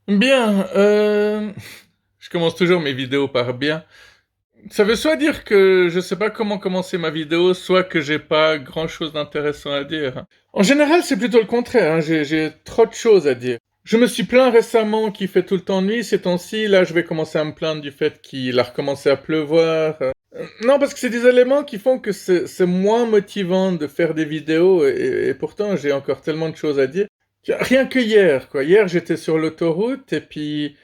Bien, je commence toujours mes vidéos par bien. Ça veut soit dire que je sais pas comment commencer ma vidéo, soit que j'ai pas grand-chose d'intéressant à dire. En général, c'est plutôt le contraire, hein, j'ai trop de choses à dire. Je me suis plaint récemment qu'il fait tout le temps nuit ces temps-ci, là je vais commencer à me plaindre du fait qu'il a recommencé à pleuvoir. Non, parce que c'est des éléments qui font que c'est moins motivant de faire des vidéos, et pourtant j'ai encore tellement de choses à dire. Rien que hier, quoi. Hier, j'étais sur l'autoroute et puis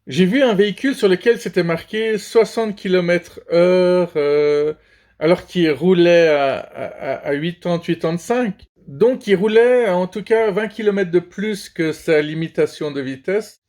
j'ai vu un véhicule sur lequel c'était marqué 60 km/h, alors qu'il roulait à 80, 85. Donc, il roulait à, en tout cas 20 km de plus que sa limitation de vitesse.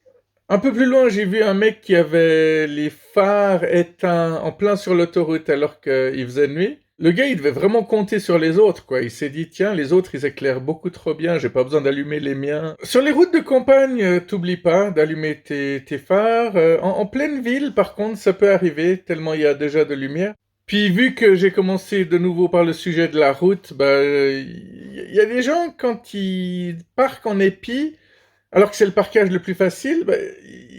Un peu plus loin, j'ai vu un mec qui avait les phares éteints en plein sur l'autoroute alors qu'il faisait nuit. Le gars, il devait vraiment compter sur les autres, quoi. Il s'est dit, tiens, les autres, ils éclairent beaucoup trop bien, j'ai pas besoin d'allumer les miens. Sur les routes de campagne, t'oublies pas d'allumer tes phares. En pleine ville, par contre, ça peut arriver, tellement il y a déjà de lumière. Puis vu que j'ai commencé de nouveau par le sujet de la route, bah, il y a des gens, quand ils parquent en épi, alors que c'est le parquage le plus facile, bah,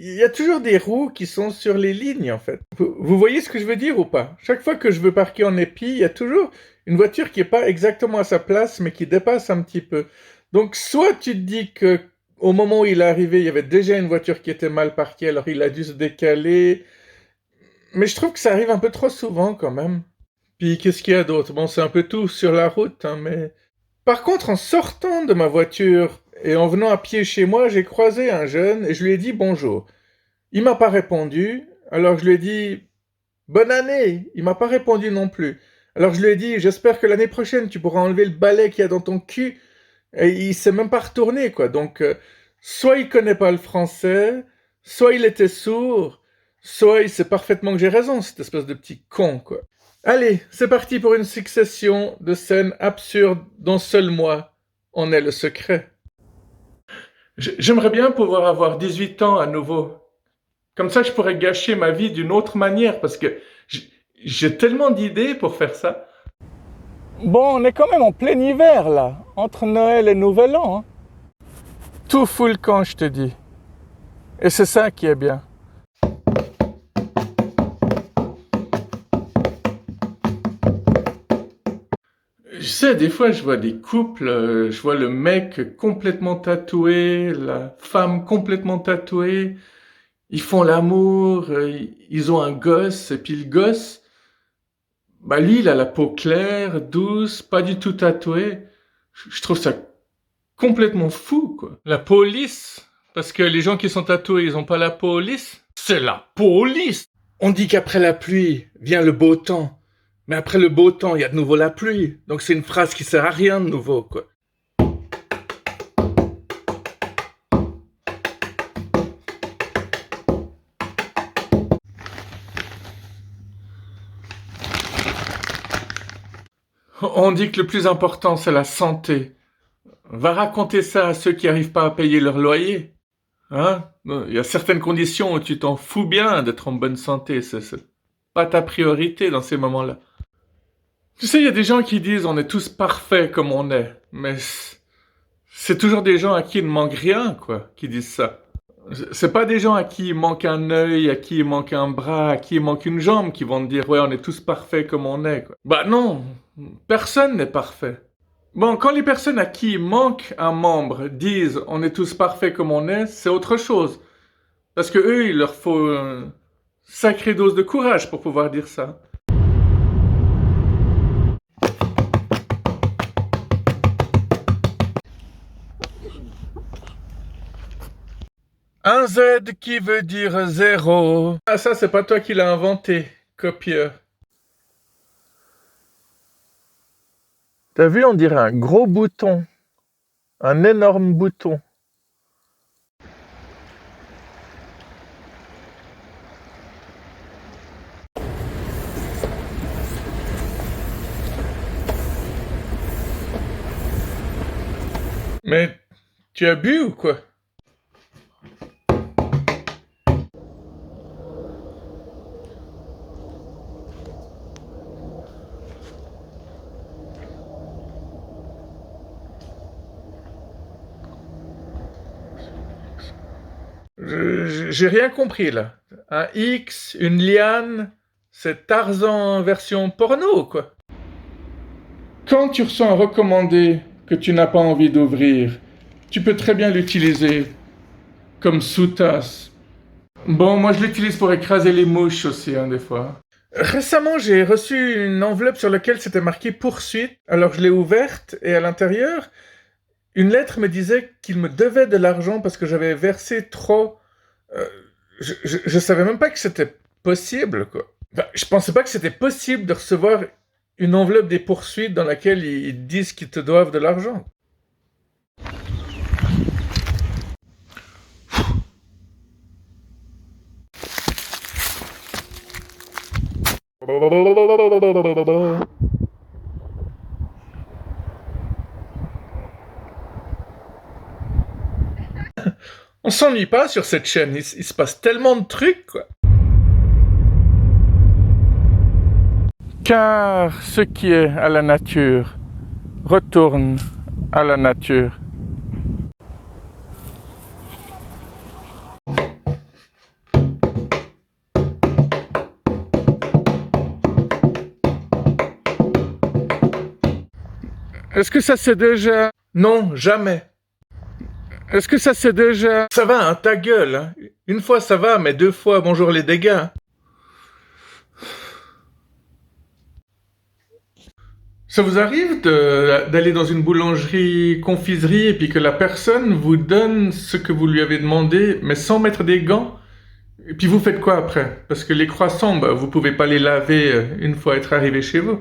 il y a toujours des roues qui sont sur les lignes, en fait. Vous voyez ce que je veux dire ou pas? Chaque fois que je veux parquer en épi, il y a toujours une voiture qui est pas exactement à sa place, mais qui dépasse un petit peu. Donc, soit tu te dis que au moment où il est arrivé, il y avait déjà une voiture qui était mal parquée, alors il a dû se décaler. Mais je trouve que ça arrive un peu trop souvent, quand même. Puis, qu'est-ce qu'il y a d'autre? Bon, c'est un peu tout sur la route, hein, mais par contre, en sortant de ma voiture et en venant à pied chez moi, j'ai croisé un jeune et je lui ai dit bonjour. Il m'a pas répondu, alors je lui ai dit bonne année. Il m'a pas répondu non plus. Alors je lui ai dit j'espère que l'année prochaine tu pourras enlever le balai qu'il y a dans ton cul. Et il s'est même pas retourné quoi. Donc soit il connaît pas le français, soit il était sourd, soit il sait parfaitement que j'ai raison, cette espèce de petit con quoi. Allez, c'est parti pour une succession de scènes absurdes dont seul moi en est le secret. J'aimerais bien pouvoir avoir 18 ans à nouveau. Comme ça, je pourrais gâcher ma vie d'une autre manière parce que j'ai tellement d'idées pour faire ça. Bon, on est quand même en plein hiver là, entre Noël et Nouvel An. Hein. Tout fout le camp, je te dis. Et c'est ça qui est bien. Je sais, des fois, je vois des couples, je vois le mec complètement tatoué, la femme complètement tatouée, ils font l'amour, ils ont un gosse, et puis le gosse, bah lui, il a la peau claire, douce, pas du tout tatouée. Je trouve ça complètement fou, quoi. La peau lisse, parce que les gens qui sont tatoués, ils ont pas la peau lisse. C'est la peau lisse. On dit qu'après la pluie vient le beau temps. Mais après le beau temps, il y a de nouveau la pluie. Donc c'est une phrase qui sert à rien de nouveau, quoi. On dit que le plus important, c'est la santé. Va raconter ça à ceux qui n'arrivent pas à payer leur loyer. Hein? Il y a certaines conditions où tu t'en fous bien d'être en bonne santé. C'est pas ta priorité dans ces moments-là. Tu sais, il y a des gens qui disent on est tous parfaits comme on est. Mais c'est toujours des gens à qui il ne manque rien, quoi, qui disent ça. C'est pas des gens à qui il manque un œil, à qui il manque un bras, à qui il manque une jambe qui vont te dire ouais, on est tous parfaits comme on est, quoi. Bah non, personne n'est parfait. Bon, quand les personnes à qui il manque un membre disent on est tous parfaits comme on est, c'est autre chose. Parce que eux, il leur faut une sacrée dose de courage pour pouvoir dire ça. Un Z qui veut dire zéro. Ah ça, c'est pas toi qui l'as inventé, copieur. T'as vu, on dirait un gros bouton. Un énorme bouton. Mais tu as bu ou quoi? J'ai rien compris là. Un X, une liane, c'est Tarzan version porno, quoi. Quand tu reçois un recommandé que tu n'as pas envie d'ouvrir, tu peux très bien l'utiliser comme sous-tasse. Bon, moi je l'utilise pour écraser les mouches aussi, hein, des fois. Récemment, j'ai reçu une enveloppe sur laquelle c'était marqué poursuite. Alors je l'ai ouverte et à l'intérieur, une lettre me disait qu'il me devait de l'argent parce que j'avais versé trop. Euh, je savais même pas que c'était possible, quoi. Enfin, je pensais pas que c'était possible de recevoir une enveloppe des poursuites dans laquelle ils disent qu'ils te doivent de l'argent. On s'ennuie pas sur cette chaîne, il se passe tellement de trucs, quoi. Car ce qui est à la nature retourne à la nature. Est-ce que ça c'est déjà... Non, jamais. Est-ce que ça c'est déjà... Ça va, hein, ta gueule. Hein. Une fois ça va, mais deux fois, bonjour les dégâts. Ça vous arrive d'aller dans une boulangerie, confiserie, et puis que la personne vous donne ce que vous lui avez demandé, mais sans mettre des gants? Et puis vous faites quoi après? Parce que les croissants, bah, vous pouvez pas les laver une fois être arrivé chez vous.